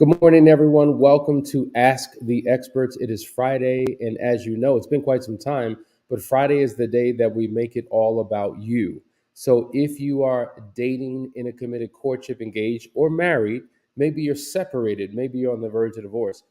Good morning, everyone. Welcome to Ask the Experts. It is Friday, and as you know, it's been quite some time, but Friday is the day that we make it all about you. So if you are dating, in a committed courtship, engaged, or married, maybe you're separated, maybe you're on the verge of divorce,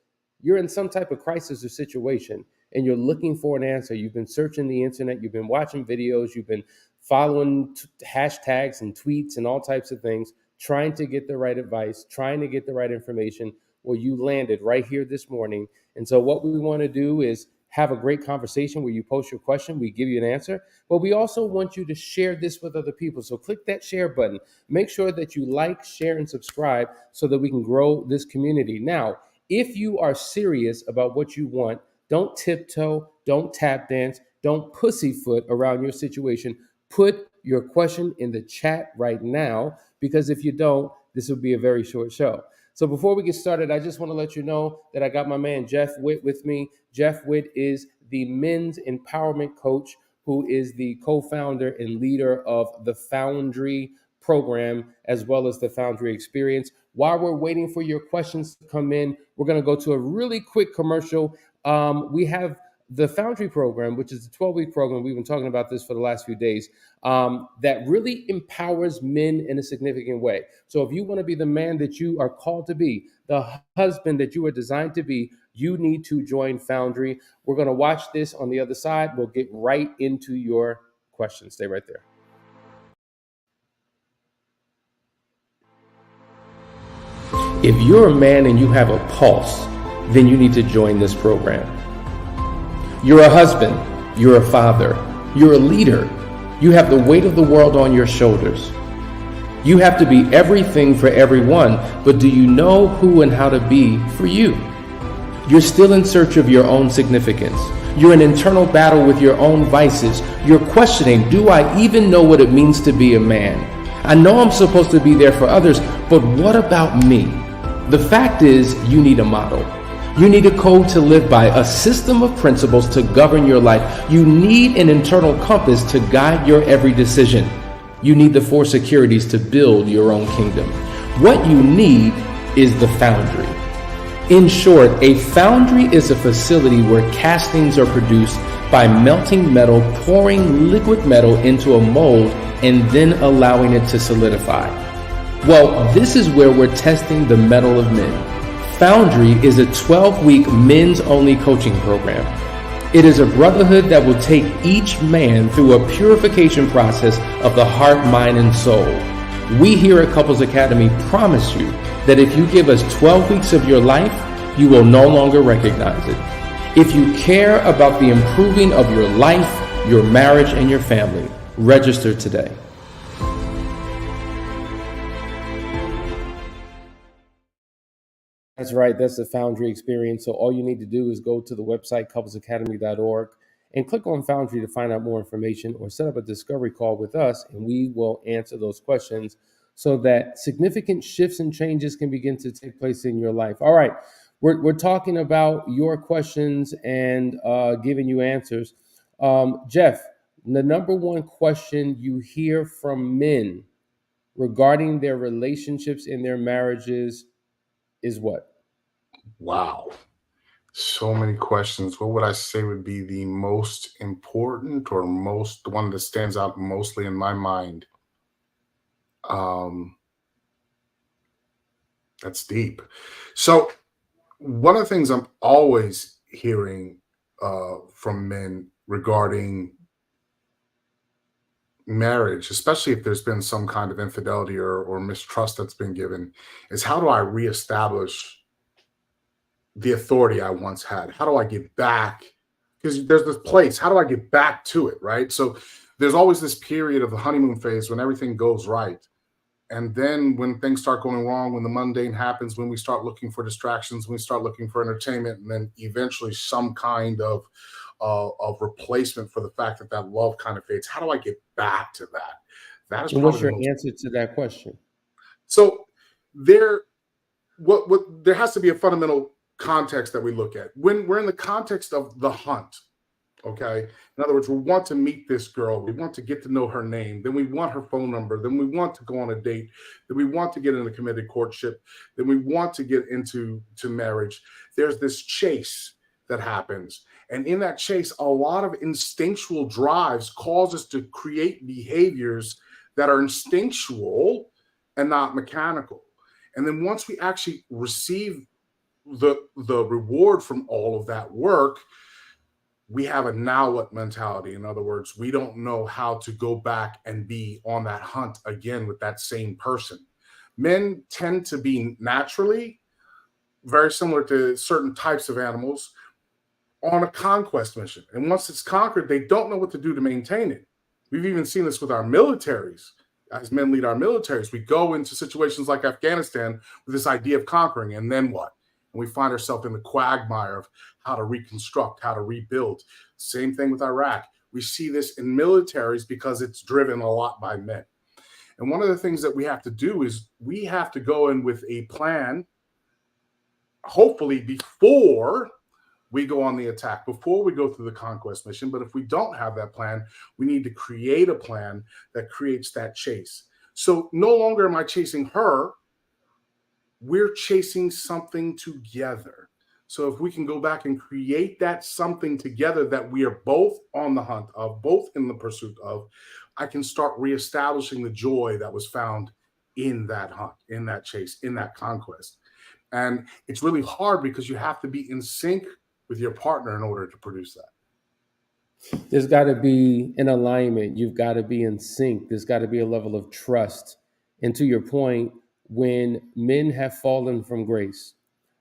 you're in some type of crisis or situation, and you're looking for an answer. You've been searching the internet, you've been watching videos, you've been following hashtags and tweets and all types of things, trying to get the right advice, trying to get the right information. Well, you landed right here this morning. And so what we want to do is have a great conversation where you post your question, we give you an answer, but we also want you to share this with other people. So click that share button. Make sure that you like, share, and subscribe so that we can grow this community. Now, if you are serious about what you want, don't tiptoe, don't tap dance, don't pussyfoot around your situation. Put your question in the chat right now, because if you don't, this will be a very short show. So before we get started, I just want to let you know that I got my man Jeff Witt with me. Jeff Witt is the men's empowerment coach who is the co-founder and leader of the Foundry program, as well as the Foundry experience. While we're waiting for your questions to come in, we're going to go to a really quick commercial. We have the Foundry program, which is a 12-week program. We've been talking about this for the last few days, that really empowers men in a significant way. So if you want to be the man that you are called to be, the husband that you are designed to be, you need to join Foundry. We're going to watch this on the other side. We'll get right into your questions. Stay right there. If you're a man and you have a pulse, then you need to join this program. You're a husband, you're a father, you're a leader. You have the weight of the world on your shoulders. You have to be everything for everyone, but do you know who and how to be for you? You're still in search of your own significance. You're in internal battle with your own vices. You're questioning, do I even know what it means to be a man? I know I'm supposed to be there for others, but what about me? The fact is, you need a model. You need a code to live by, a system of principles to govern your life. You need an internal compass to guide your every decision. You need the 4 securities to build your own kingdom. What you need is the Foundry. In short, a foundry is a facility where castings are produced by melting metal, pouring liquid metal into a mold, and then allowing it to solidify. Well, this is where we're testing the mettle of men. Foundry is a 12-week men's-only coaching program. It is a brotherhood that will take each man through a purification process of the heart, mind, and soul. We here at Couples Academy promise you that if you give us 12 weeks of your life, you will no longer recognize it. If you care about the improving of your life, your marriage, and your family, register today. That's right. That's the Foundry experience. So all you need to do is go to the website, couplesacademy.org, and click on Foundry to find out more information, or set up a discovery call with us, and we will answer those questions so that significant shifts and changes can begin to take place in your life. All right. We're talking about your questions and giving you answers. Jeff, the number one question you hear from men regarding their relationships in their marriages is what? Wow. So many questions. What would I say would be the most important, or the one that stands out mostly in my mind? That's deep. So one of the things I'm always hearing from men regarding marriage, especially if there's been some kind of infidelity or mistrust that's been given, is how do I reestablish the authority I once had? How do I get back? Because there's this place. How do I get back to it, right? So there's always this period of the honeymoon phase when everything goes right. And then when things start going wrong, when the mundane happens, when we start looking for distractions, when we start looking for entertainment, and then eventually some kind of replacement for the fact that love kind of fades. How do I get back to that? That is. And what's your answer to that question? So there has to be a fundamental context that we look at when we're in the context of the hunt. Okay. In other words, we want to meet this girl. We want to get to know her name. Then we want her phone number. Then we want to go on a date. Then we want to get in a committed courtship. Then we want to get into marriage. There's this chase that happens. And in that chase, a lot of instinctual drives cause us to create behaviors that are instinctual and not mechanical. And then once we actually receive the reward from all of that work, we have a now what mentality. In other words, we don't know how to go back and be on that hunt again with that same person. Men tend to be naturally very similar to certain types of animals on a conquest mission. And once it's conquered, they don't know what to do to maintain it. We've even seen this with our militaries. As men lead our militaries, we go into situations like Afghanistan with this idea of conquering, and then what? And we find ourselves in the quagmire of how to reconstruct, how to rebuild. Same thing with Iraq. We see this in militaries because it's driven a lot by men. And one of the things that we have to do is we have to go in with a plan, hopefully before we go on the attack, before we go through the conquest mission. But if we don't have that plan, we need to create a plan that creates that chase. So no longer am I chasing her, we're chasing something together. So if we can go back and create that something together that we are both on the hunt of, both in the pursuit of, I can start reestablishing the joy that was found in that hunt, in that chase, in that conquest. And it's really hard because you have to be in sync with your partner in order to produce that. There's got to be an alignment. You've got to be in sync. There's got to be a level of trust. And to your point, when men have fallen from grace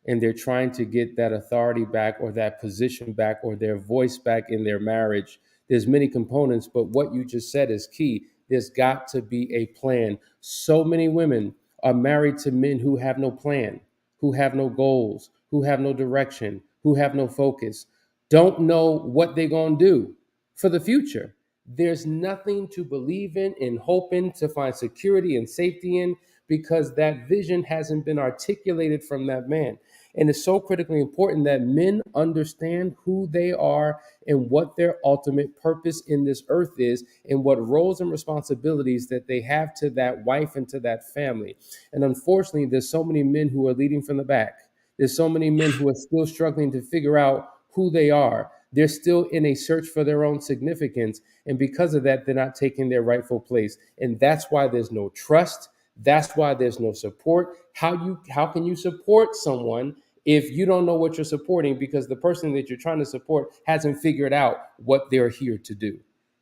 and they're trying to get that authority back or that position back or their voice back in their marriage, there's many components, but what you just said is key. There's got to be a plan. So many women are married to men who have no plan, who have no goals, who have no direction, who have no focus, don't know what they're going to do for the future. There's nothing to believe in and hope in, to find security and safety in, because that vision hasn't been articulated from that man. And it's so critically important that men understand who they are and what their ultimate purpose in this earth is and what roles and responsibilities that they have to that wife and to that family. And unfortunately, there's so many men who are leading from the back. There's so many men who are still struggling to figure out who they are. They're still in a search for their own significance. And because of that, they're not taking their rightful place. And that's why there's no trust. That's why there's no support. How can you support someone if you don't know what you're supporting, because the person that you're trying to support hasn't figured out what they're here to do?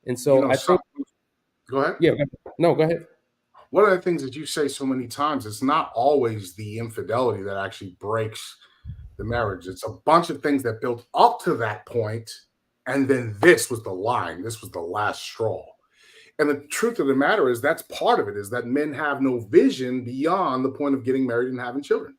And so I think, go ahead. Yeah, no, go ahead. One of the things that you say so many times, it's not always the infidelity that actually breaks the marriage. It's a bunch of things that built up to that point, and then this was the line. This was the last straw. And the truth of the matter is that's part of it, is that men have no vision beyond the point of getting married and having children.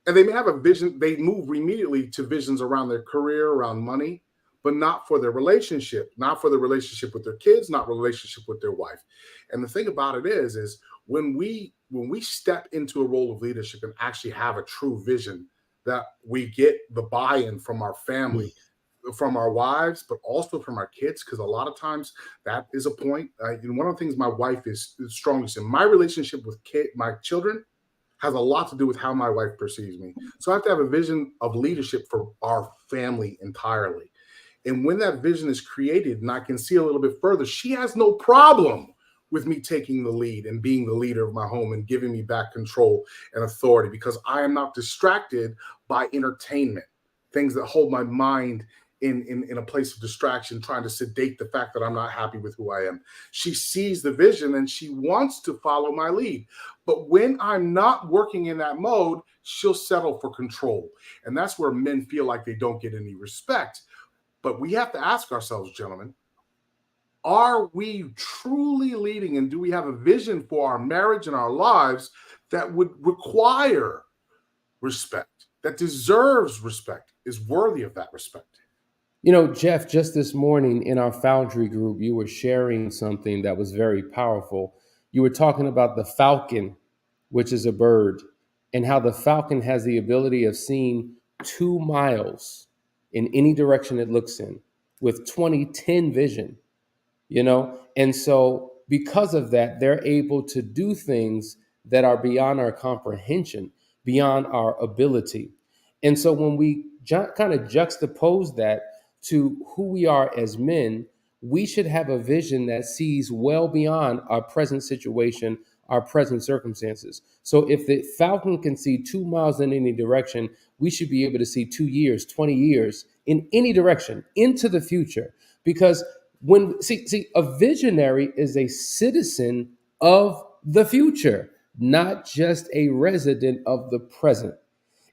And they may have a vision, they move immediately to visions around their career, around money, but not for their relationship, not for the relationship with their kids, not relationship with their wife. And the thing about it is when we step into a role of leadership and actually have a true vision, that we get the buy-in from our family, from our wives, but also from our kids, because a lot of times that is a point. And one of the things my wife is strongest in, my relationship with my children has a lot to do with how my wife perceives me. So I have to have a vision of leadership for our family entirely. And when that vision is created and I can see a little bit further, she has no problem with me taking the lead and being the leader of my home and giving me back control and authority, because I am not distracted by entertainment, things that hold my mind in a place of distraction, trying to sedate the fact that I'm not happy with who I am. She sees the vision and she wants to follow my lead. But when I'm not working in that mode, she'll settle for control. And that's where men feel like they don't get any respect. But we have to ask ourselves, gentlemen, are we truly leading, and do we have a vision for our marriage and our lives that would require respect, that deserves respect, is worthy of that respect? You know, Jeff, just this morning in our Foundry group, you were sharing something that was very powerful. You were talking about the falcon, which is a bird, and how the falcon has the ability of seeing 2 miles in any direction it looks in. with 2010 vision, you know? And so because of that, they're able to do things that are beyond our comprehension, beyond our ability. And so when we kind of juxtapose that to who we are as men, we should have a vision that sees well beyond our present situation, our present circumstances. So if the falcon can see 2 miles in any direction, we should be able to see 2 years, 20 years in any direction into the future. Because when see a visionary is a citizen of the future, not just a resident of the present.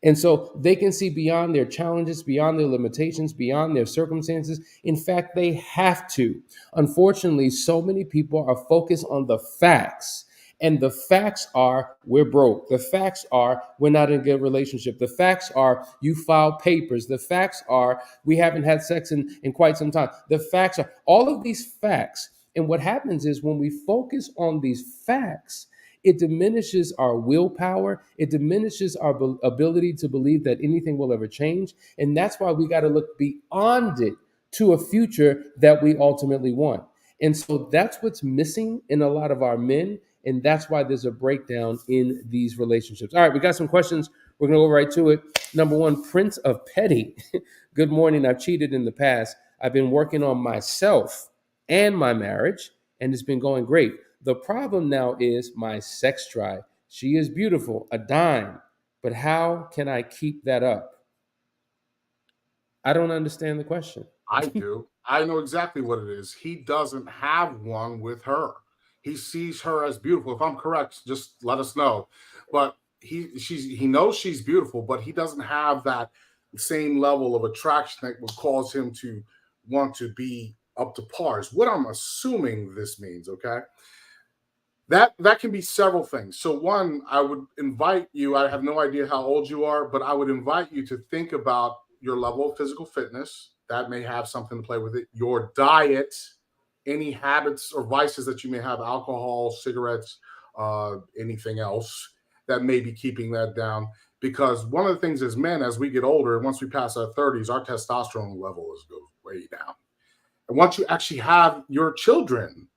And so they can see beyond their challenges, beyond their limitations, beyond their circumstances. In fact, they have to. Unfortunately, so many people are focused on the facts. And the facts are we're broke. The facts are we're not in a good relationship. The facts are you filed papers. The facts are we haven't had sex in quite some time. The facts are all of these facts. And what happens is when we focus on these facts, it diminishes our willpower. It diminishes our ability to believe that anything will ever change. And that's why we got to look beyond it to a future that we ultimately want. And so that's what's missing in a lot of our men. And that's why there's a breakdown in these relationships. All right, we got some questions. We're going to go right to it. Number one, Prince of Petty. Good morning. I've cheated in the past. I've been working on myself and my marriage, and it's been going great. The problem now is my sex drive. She is beautiful, a dime, but how can I keep that up? I don't understand the question. I do. I know exactly what it is. He doesn't have one with her. He sees her as beautiful. If I'm correct, just let us know. But he knows she's beautiful, but he doesn't have that same level of attraction that would cause him to want to be up to par. Is what I'm assuming this means, okay? That can be several things. So one, I would invite you, I have no idea how old you are, but I would invite you to think about your level of physical fitness. That may have something to play with it. Your diet, any habits or vices that you may have, alcohol, cigarettes, anything else that may be keeping that down. Because one of the things as men, as we get older, once we pass our 30s, our testosterone level goes way down. And once you actually have your children,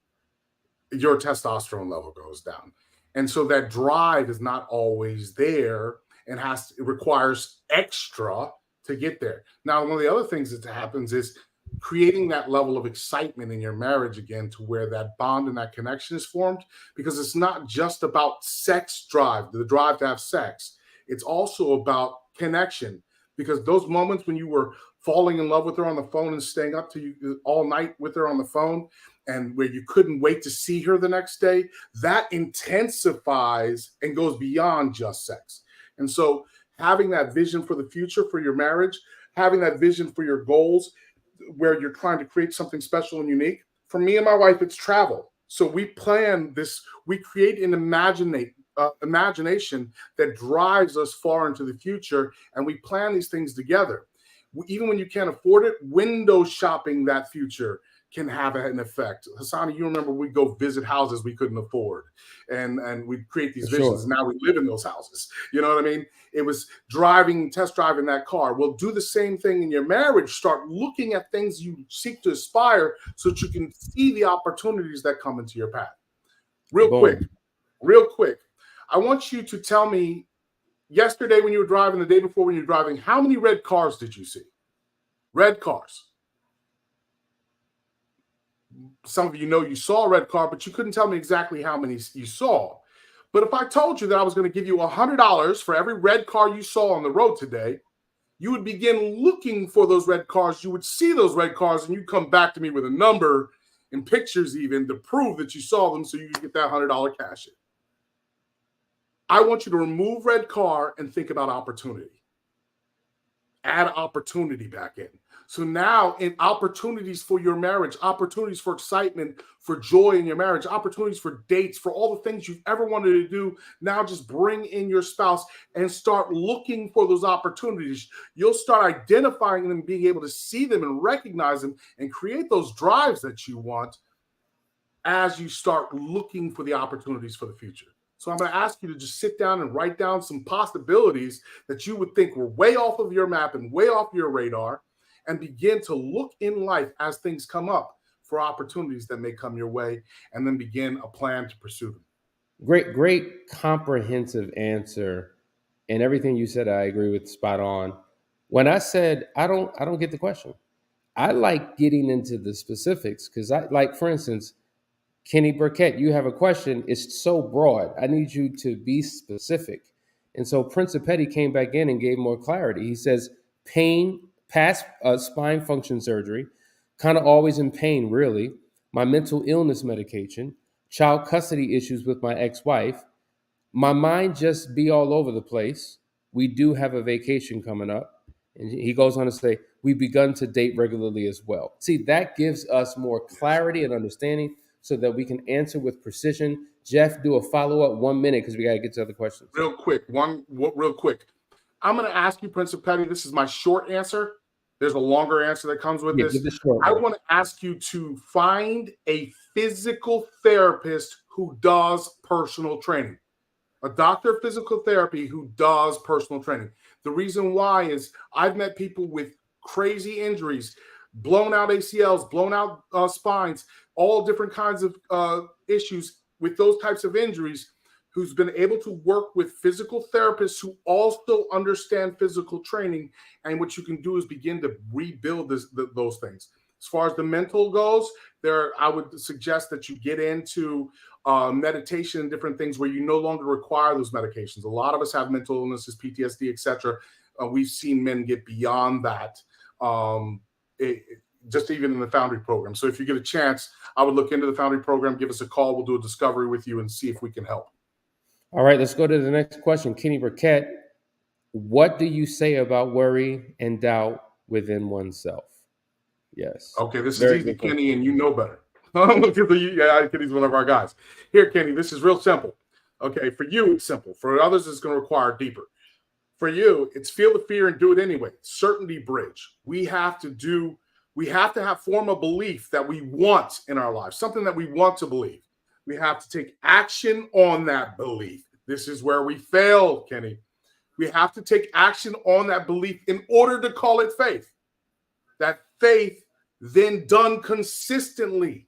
your testosterone level goes down. And so that drive is not always there and it requires extra to get there. Now, one of the other things that happens is creating that level of excitement in your marriage again to where that bond and that connection is formed, because it's not just about sex drive, the drive to have sex. It's also about connection, because those moments when you were falling in love with her on the phone and staying up to you all night with her on the phone, and where you couldn't wait to see her the next day, that intensifies and goes beyond just sex. And so having that vision for the future for your marriage, having that vision for your goals, where you're trying to create something special and unique. For me and my wife, it's travel. So we plan this, we create an imagination that drives us far into the future, and we plan these things together. Even when you can't afford it, window shopping that future can have an effect. Hassani, you remember we go visit houses we couldn't afford, and we create these visions. Sure. Now we live in those houses. You know what I mean? It was test driving that car. Well, do the same thing in your marriage. Start looking at things you seek to aspire so that you can see the opportunities that come into your path. Real quick. I want you to tell me, yesterday when you were driving, the day before when you were driving, how many red cars did you see? Red cars. Some of you know you saw a red car, but you couldn't tell me exactly how many you saw. But if I told you that I was going to give you $100 for every red car you saw on the road today, you would begin looking for those red cars. You would see those red cars, and you'd come back to me with a number and pictures even to prove that you saw them so you could get that $100 cash in. I want you to remove red car and think about opportunity. Add opportunity back in. So now in opportunities for your marriage, opportunities for excitement, for joy in your marriage, opportunities for dates, for all the things you've ever wanted to do, now just bring in your spouse and start looking for those opportunities. You'll start identifying them, being able to see them and recognize them and create those drives that you want as you start looking for the opportunities for the future. So I'm going to ask you to just sit down and write down some possibilities that you would think were way off of your map and way off your radar. and begin to look in life as things come up for opportunities that may come your way, and then begin a plan to pursue them. Great comprehensive answer. And everything you said, I agree with spot on. When I said I don't get the question. I like getting into the specifics because I like, for instance, Kenny Burkett, you have a question. It's so broad. I need you to be specific. And so Prince Petty came back in and gave more clarity. He says, pain, past spine function surgery, kind of always in pain, really. My mental illness medication, child custody issues with my ex wife, my mind just be all over the place. We do have a vacation coming up. And he goes on to say, we've begun to date regularly as well. See, that gives us more Yes. clarity and understanding so that we can answer with precision. Jeff, do a follow up 1 minute because we got to get to other questions. Real quick. I'm going to ask you, Prince Petty. This is my short answer. There's a longer answer that comes with Yeah, this. give the short I one. want to ask you to find a physical therapist who does personal training. A doctor of physical therapy who does personal training. The reason why is I've met people with crazy injuries, blown out ACLs, blown out spines, all different kinds of issues with those types of injuries, who's been able to work with physical therapists who also understand physical training. And what you can do is begin to rebuild those things. As far as the mental goes, I would suggest that you get into meditation and different things where you no longer require those medications. A lot of us have mental illnesses, PTSD, etc. We've seen men get beyond that, just even in the Foundry program. So if you get a chance, I would look into the Foundry program, give us a call. We'll do a discovery with you and see if we can help. All right, let's go to the next question. Kenny Burkett, what do you say about worry and doubt within oneself? Yes. Okay, this is Very easy, good question. Kenny, and you know better. Yeah, Kenny's one of our guys. Here, Kenny, this is real simple. Okay, for you, it's simple. For others, it's going to require deeper. For you, it's feel the fear and do it anyway. Certainty bridge. We have to have form a belief that we want in our lives, something that we want to believe. We have to take action on that belief. This is where we fail, Kenny. We have to take action on that belief in order to call it faith. That faith, then done consistently,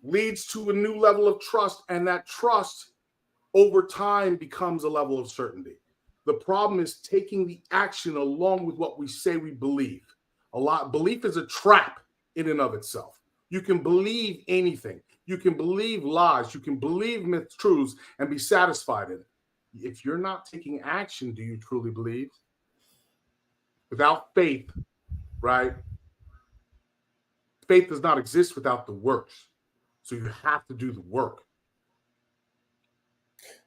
leads to a new level of trust, and that trust over time becomes a level of certainty. The problem is taking the action along with what we say we believe. Belief is a trap in and of itself. You can believe anything. You can believe lies. You can believe myth truths and be satisfied in it. If you're not taking action, do you truly believe? Without faith, right? Faith does not exist without the works. So you have to do the work.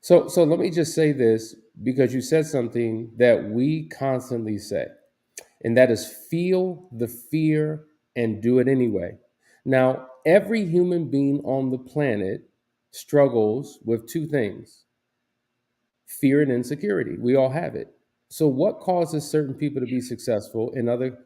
So let me just say this because you said something that we constantly say, and that is feel the fear and do it anyway. Now, every human being on the planet struggles with two things: fear and insecurity. We all have it. So, what causes certain people to be successful and other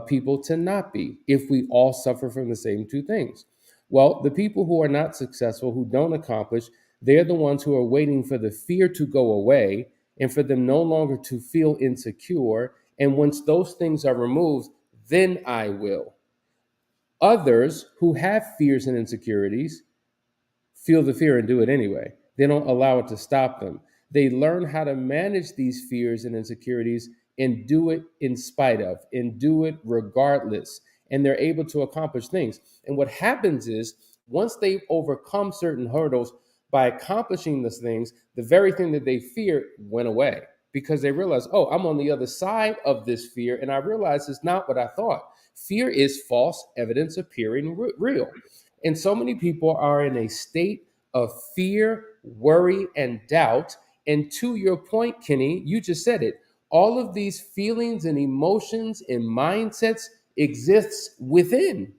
people to not be if we all suffer from the same two things? Well, the people who are not successful, who don't accomplish, they're the ones who are waiting for the fear to go away and for them no longer to feel insecure. And once those things are removed, then I will. Others who have fears and insecurities feel the fear and do it anyway. They don't allow it to stop them. They learn how to manage these fears and insecurities and do it in spite of, and do it regardless. And they're able to accomplish things. And what happens is, once they've overcome certain hurdles by accomplishing those things, the very thing that they fear went away because they realize, oh, I'm on the other side of this fear. And I realize it's not what I thought. Fear is false evidence appearing real. And so many people are in a state of fear, worry, and doubt. And to your point, Kenny, you just said it. All of these feelings and emotions and mindsets exists within.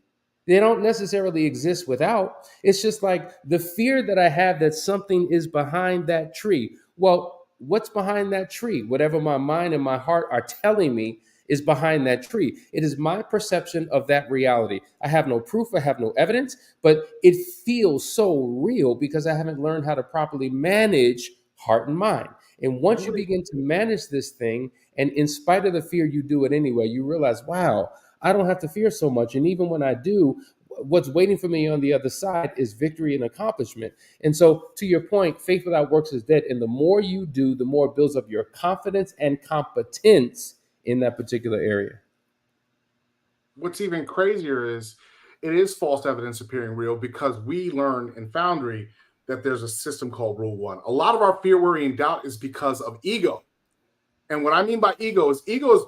They don't necessarily exist without. It's just like the fear that I have that something is behind that tree. Well, what's behind that tree? Whatever my mind and my heart are telling me is behind that tree. It is my perception of that reality. I have no proof, I have no evidence, but it feels so real because I haven't learned how to properly manage heart and mind. And once you begin to manage this thing, and in spite of the fear, you do it anyway, you realize, wow, I don't have to fear so much. And even when I do, what's waiting for me on the other side is victory and accomplishment. And so, to your point, faith without works is dead. And the more you do, the more it builds up your confidence and competence in that particular area. What's even crazier is it is false evidence appearing real because we learn in Foundry that there's a system called Rule One. A lot of our fear, worry, and doubt is because of ego. And what I mean by ego is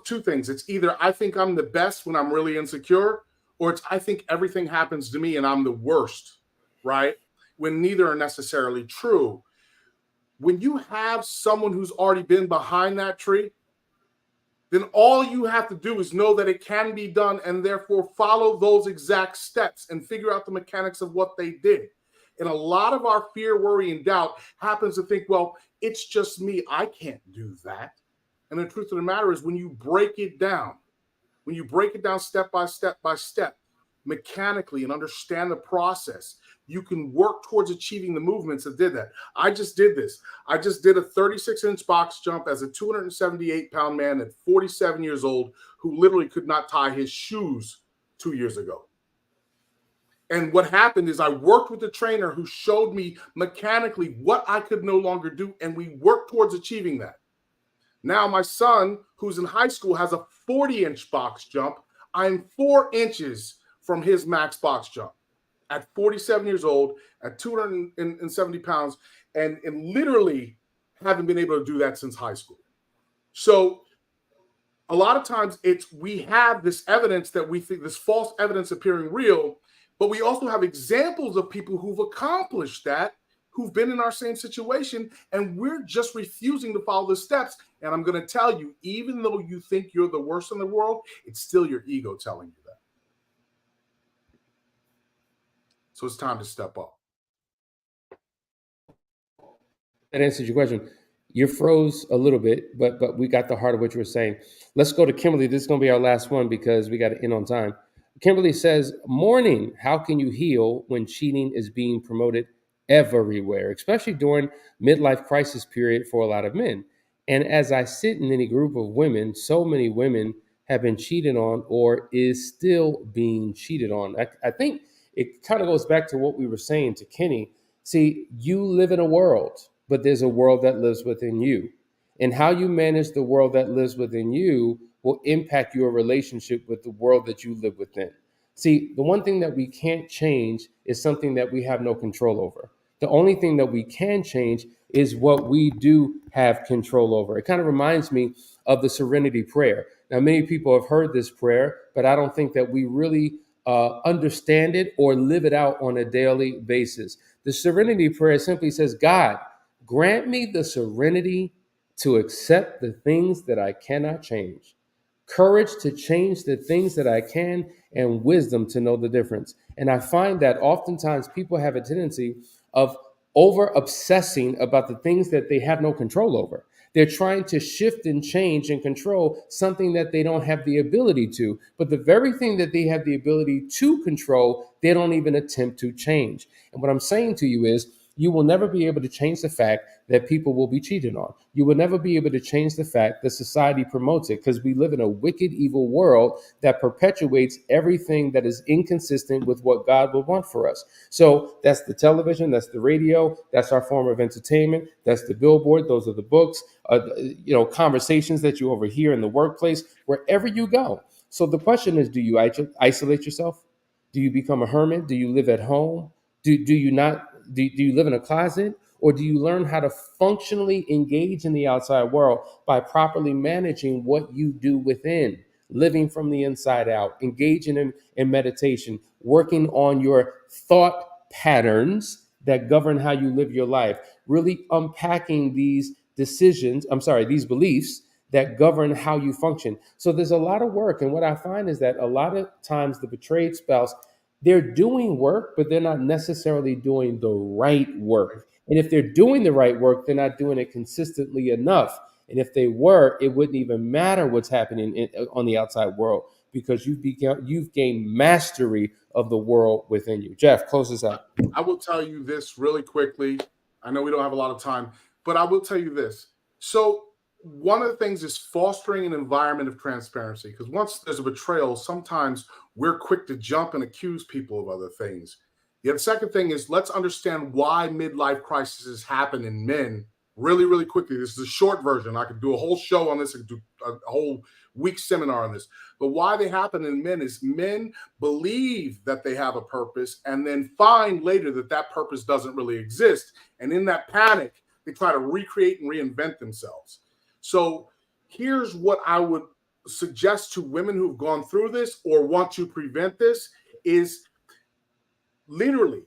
two things. It's either I think I'm the best when I'm really insecure, or it's I think everything happens to me and I'm the worst, right? When neither are necessarily true. When you have someone who's already been behind that tree, then all you have to do is know that it can be done and therefore follow those exact steps and figure out the mechanics of what they did. And a lot of our fear, worry, and doubt happens to think, well, it's just me. I can't do that. And the truth of the matter is when you break it down step by step by step, mechanically, and understand the process, you can work towards achieving the movements that did that. I just did this. I just did a 36-inch box jump as a 278-pound man at 47 years old who literally could not tie his shoes 2 years ago. And what happened is I worked with a trainer who showed me mechanically what I could no longer do, and we worked towards achieving that. Now my son, who's in high school, has a 40-inch box jump. I'm 4 inches from his max box jump at 47 years old, at 270 pounds, and literally haven't been able to do that since high school. So a lot of times we have this evidence that we think, this false evidence appearing real, but we also have examples of people who've accomplished that, who've been in our same situation, and we're just refusing to follow the steps. And I'm going to tell you, even though you think you're the worst in the world, it's still your ego telling you that. So it's time to step up. That answers your question. You froze a little bit, but we got the heart of what you were saying. Let's go to Kimberly. This is going to be our last one because we got to end on time. Kimberly says, morning, how can you heal when cheating is being promoted everywhere, especially during midlife crisis period for a lot of men? And as I sit in any group of women, so many women have been cheated on or is still being cheated on. I think it kind of goes back to what we were saying to Kenny. See, you live in a world, but there's a world that lives within you. And how you manage the world that lives within you will impact your relationship with the world that you live within. See, the one thing that we can't change is something that we have no control over. The only thing that we can change is what we do have control over. It kind of reminds me of the serenity prayer. Now, many people have heard this prayer, but I don't think that we really understand it or live it out on a daily basis. The serenity prayer simply says, God, grant me the serenity to accept the things that I cannot change, courage to change the things that I can, and wisdom to know the difference. And I find that oftentimes people have a tendency of over obsessing about the things that they have no control over. They're trying to shift and change and control something that they don't have the ability to. But the very thing that they have the ability to control, they don't even attempt to change. And what I'm saying to you is, you will never be able to change the fact that people will be cheated on. You will never be able to change the fact that society promotes it, because we live in a wicked, evil world that perpetuates everything that is inconsistent with what God would want for us. So that's the television, that's the radio, that's our form of entertainment, that's the billboard, those are the books, conversations that you overhear in the workplace, wherever you go. So the question is, do you isolate yourself? Do you become a hermit? Do you live at home? Do you not? Do you live in a closet, or do you learn how to functionally engage in the outside world by properly managing what you do within, living from the inside out, engaging in meditation, working on your thought patterns that govern how you live your life, really unpacking these these beliefs that govern how you function. So there's a lot of work. And what I find is that a lot of times the betrayed spouse, they're doing work, but they're not necessarily doing the right work. And if they're doing the right work, they're not doing it consistently enough. And if they were, it wouldn't even matter what's happening on the outside world, because you've gained mastery of the world within you. Jeff, close this out. I will tell you this really quickly. I know we don't have a lot of time, but I will tell you this. So one of the things is fostering an environment of transparency, because once there's a betrayal, sometimes we're quick to jump and accuse people of other things. The second thing is, let's understand why midlife crises happen in men really, really quickly. This is a short version. I could do a whole show on this, I could do a whole week seminar on this. But why they happen in men is men believe that they have a purpose and then find later that that purpose doesn't really exist. And in that panic, they try to recreate and reinvent themselves. So here's what I would suggest to women who've gone through this or want to prevent this is literally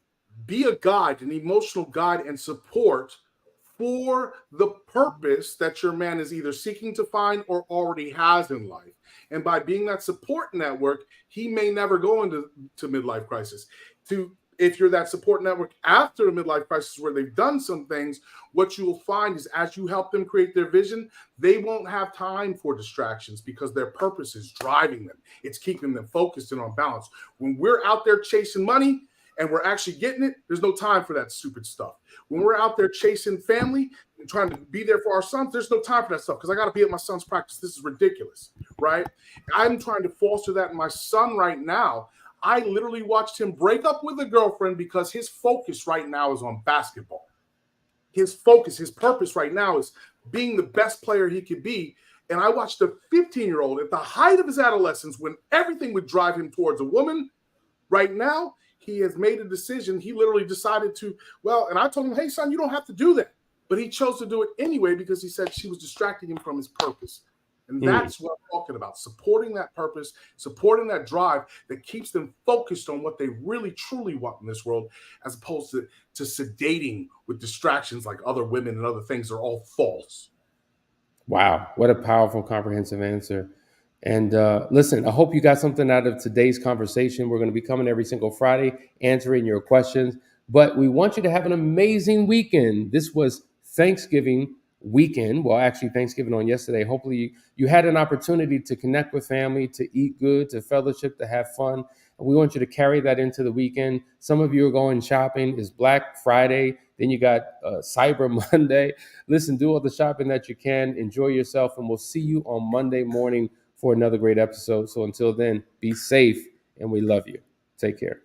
be a guide, an emotional guide and support for the purpose that your man is either seeking to find or already has in life. And by being that support network, he may never go into midlife crisis. If you're that support network after a midlife crisis where they've done some things, what you will find is as you help them create their vision, they won't have time for distractions because their purpose is driving them. It's keeping them focused and on balance. When we're out there chasing money and we're actually getting it, there's no time for that stupid stuff. When we're out there chasing family and trying to be there for our sons, there's no time for that stuff because I got to be at my son's practice. This is ridiculous, right? I'm trying to foster that in my son right now. I literally watched him break up with a girlfriend because his focus right now is on basketball. His focus, his purpose right now is being the best player he could be. And I watched a 15-year-old at the height of his adolescence when everything would drive him towards a woman. Right now, he has made a decision. He literally decided to, and I told him, hey, son, you don't have to do that. But he chose to do it anyway because he said she was distracting him from his purpose. And that's what I'm talking about, supporting that purpose, supporting that drive that keeps them focused on what they really, truly want in this world, as opposed to sedating with distractions like other women and other things are all false. Wow, what a powerful, comprehensive answer. And listen, I hope you got something out of today's conversation. We're going to be coming every single Friday answering your questions, but we want you to have an amazing weekend. This was Thanksgiving weekend. Well, actually, Thanksgiving on yesterday. Hopefully, you had an opportunity to connect with family, to eat good, to fellowship, to have fun. And we want you to carry that into the weekend. Some of you are going shopping. It's Black Friday. Then you got Cyber Monday. Listen, do all the shopping that you can. Enjoy yourself, and we'll see you on Monday morning for another great episode. So until then, be safe, and we love you. Take care.